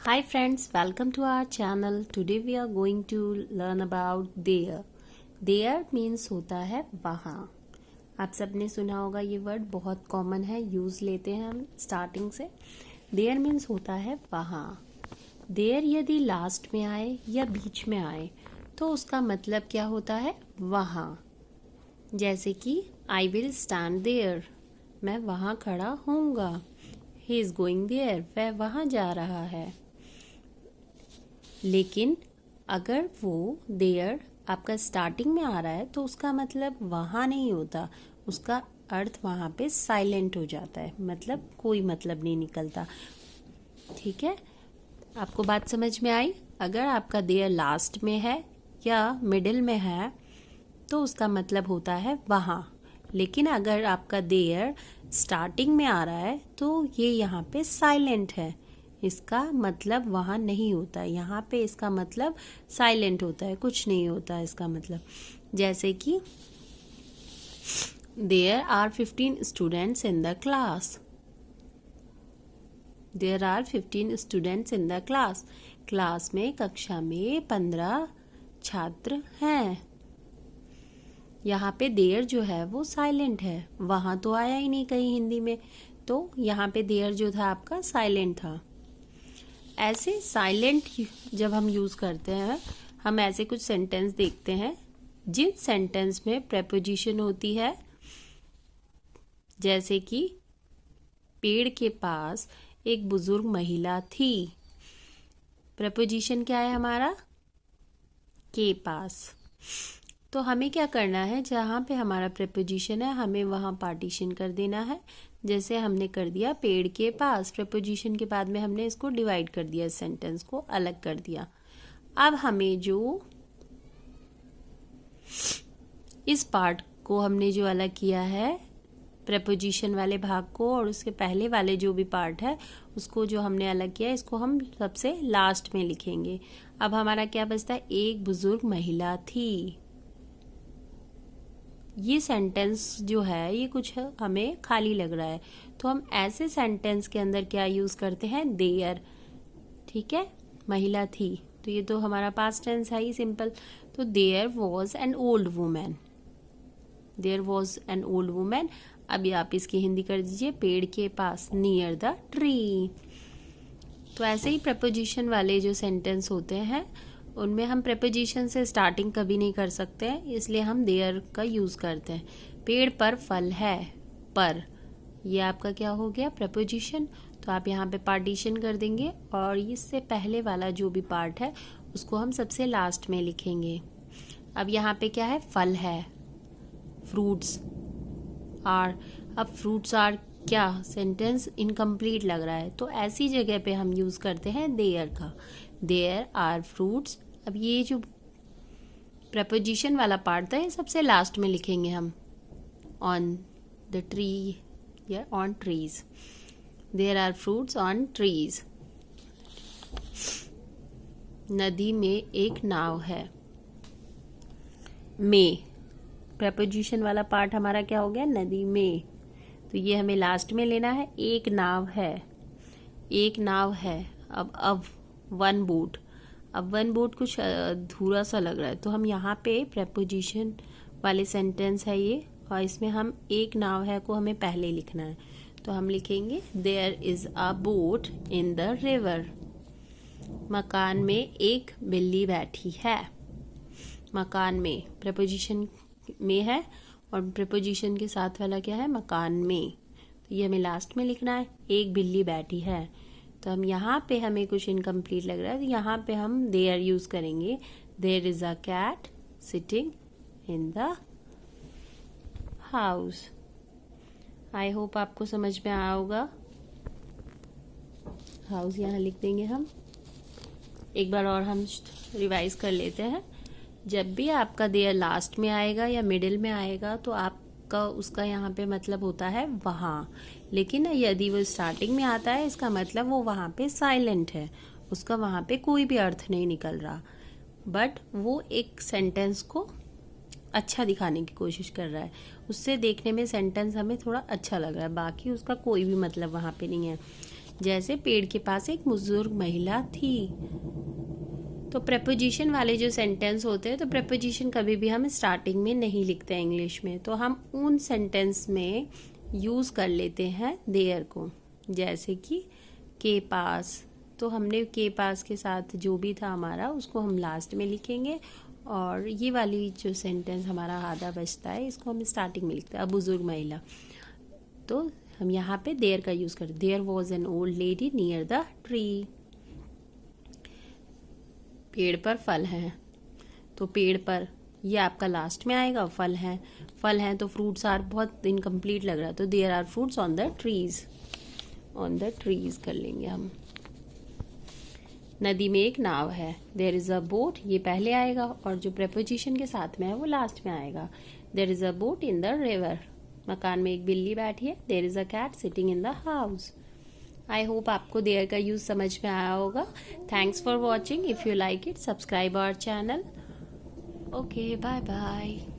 Hi friends, welcome to our channel. Today we are going to learn about there. There means होता है वहाँ. आप सबने सुना होगा ये वर्ड बहुत कॉमन है, यूज लेते हैं हम स्टार्टिंग से. There means होता है वहाँ. There यदि लास्ट में आए या बीच में आए तो उसका मतलब क्या होता है? वहाँ. जैसे कि I will stand there. मैं वहाँ खड़ा होऊंगा. He is going there. वह वहाँ जा रहा है. लेकिन अगर वो देयर आपका स्टार्टिंग में आ रहा है तो उसका मतलब वहाँ नहीं होता, उसका अर्थ वहाँ पे साइलेंट हो जाता है, मतलब कोई मतलब नहीं निकलता. ठीक है, आपको बात समझ में आई? अगर आपका देयर लास्ट में है या मिडिल में है तो उसका मतलब होता है वहाँ. लेकिन अगर आपका देयर स्टार्टिंग में आ रहा है तो ये यहाँ पे साइलेंट है, इसका मतलब वहाँ नहीं होता. यहाँ पे इसका मतलब साइलेंट होता है, कुछ नहीं होता इसका मतलब. जैसे कि there are 15 students in the class. There are 15 students in the class. Class में, कक्षा में 15 छात्र हैं. यहाँ पे देयर जो है वो साइलेंट है, वहाँ तो आया ही नहीं कहीं हिंदी में, तो यहाँ पे देयर जो था आपका साइलेंट था. ऐसे साइलेंट जब हम यूज़ करते हैं, हम ऐसे कुछ सेंटेंस देखते हैं जिन सेंटेंस में प्रेपोजिशन होती है. जैसे कि पेड़ के पास एक बुजुर्ग महिला थी. प्रेपोजिशन क्या है हमारा? के पास. तो हमें क्या करना है, जहाँ पे हमारा प्रेपोजिशन है हमें वहाँ पार्टीशन कर देना है. जैसे हमने कर दिया पेड़ के पास, प्रेपोजिशन के बाद में हमने इसको डिवाइड कर दिया, इस सेंटेंस को अलग कर दिया. अब हमें जो इस पार्ट को हमने जो अलग किया है, प्रेपोजिशन वाले भाग को, और उसके पहले वाले जो भी पार्ट है उसको जो हमने अलग किया, इसको हम सबसे लास्ट में लिखेंगे. अब हमारा क्या बचता है? एक बुजुर्ग महिला थी. ये सेंटेंस जो है ये कुछ हमें खाली लग रहा है, तो हम ऐसे सेंटेंस के अंदर क्या यूज करते हैं? देयर. ठीक है, महिला थी तो ये तो हमारा पास्ट टेंस है ही, सिंपल. तो there was an old women. There was an old women. अभी आप इसकी हिंदी कर दीजिए, पेड़ के पास, नियर द ट्री. तो ऐसे ही प्रपोजिशन वाले जो सेंटेंस होते हैं उनमें हम प्रेपोजिशन से स्टार्टिंग कभी नहीं कर सकते हैं, इसलिए हम देयर का यूज़ करते हैं. पेड़ पर फल है. पर ये आपका क्या हो गया? प्रेपोजिशन. तो आप यहाँ पे पार्टीशन कर देंगे और इससे पहले वाला जो भी पार्ट है उसको हम सबसे लास्ट में लिखेंगे. अब यहाँ पे क्या है? फल है. Fruits are. अब फ्रूट्स आर क्या? सेंटेंस इनकम्प्लीट लग रहा है, तो ऐसी जगह पे हम यूज़ करते हैं देयर का. There are fruits. अब ये जो प्रपोजिशन वाला पार्ट था ये सबसे लास्ट में लिखेंगे हम. ऑन द ट्री या on trees. There are fruits on trees. नदी में एक नाव है. में प्रपोजिशन वाला पार्ट हमारा क्या हो गया? नदी में. तो ये हमें लास्ट में लेना है. एक नाव है. एक नाव है. अब वन बोट. अब वन बोट कुछ अधूरा सा लग रहा है, तो हम यहाँ पे प्रेपोजिशन वाले सेंटेंस है ये, और इसमें हम एक नाव है को हमें पहले लिखना है. तो हम लिखेंगे there is a boat in the river. मकान में एक बिल्ली बैठी है. मकान में प्रेपोजिशन में है और प्रेपोजिशन के साथ वाला क्या है? मकान में. तो ये हमें लास्ट में लिखना है. एक बिल्ली बैठी है. तो हम यहाँ पे हमें कुछ इनकम्प्लीट लग रहा है, तो यहाँ पे हम देयर यूज करेंगे. There is a cat sitting in the house. I hope आपको समझ में आया होगा. हाउस यहाँ लिख देंगे हम. एक बार और हम रिवाइज कर लेते हैं. जब भी आपका देयर लास्ट में आएगा या मिडिल में आएगा तो आपका उसका यहाँ पे मतलब होता है वहाँ. लेकिन यदि वो स्टार्टिंग में आता है इसका मतलब वो वहाँ पे साइलेंट है, उसका वहाँ पे कोई भी अर्थ नहीं निकल रहा, बट वो एक सेंटेंस को अच्छा दिखाने की कोशिश कर रहा है. उससे देखने में सेंटेंस हमें थोड़ा अच्छा लग रहा है, बाकी उसका कोई भी मतलब वहाँ पे नहीं है. जैसे पेड़ के पास एक बुजुर्ग महिला थी। तो प्रेपोजिशन वाले जो सेंटेंस होते हैं, तो प्रेपोजिशन कभी भी हम स्टार्टिंग में नहीं लिखते इंग्लिश में, तो हम उन सेंटेंस में यूज कर लेते हैं देयर को। जैसे कि के पास, तो हमने के पास के साथ जो भी था हमारा उसको हम लास्ट में लिखेंगे, और ये वाली जो सेंटेंस हमारा आधा बचता है इसको हम स्टार्टिंग में लिखते हैं। अब बुजुर्ग महिला, तो हम यहाँ पे देयर का यूज करते। There was an old lady near the tree. पेड़ पर फल हैं, तो पेड़ पर ये आपका लास्ट में आएगा। फल हैं तो फ्रूट्स आर बहुत इनकम्प्लीट लग रहा है, तो there are fruits on the trees. On the trees कर लेंगे हम। नदी में एक नाव है, देयर इज अ बोट, ये पहले आएगा, और जो प्रेपोजिशन के साथ में है वो लास्ट में आएगा। There is a boat in the river. मकान में एक बिल्ली बैठी है, there is a cat sitting in the house. I hope आपको देयर का यूज समझ में आया होगा। Thanks for watching. If you like it, subscribe our channel. Okay, bye bye.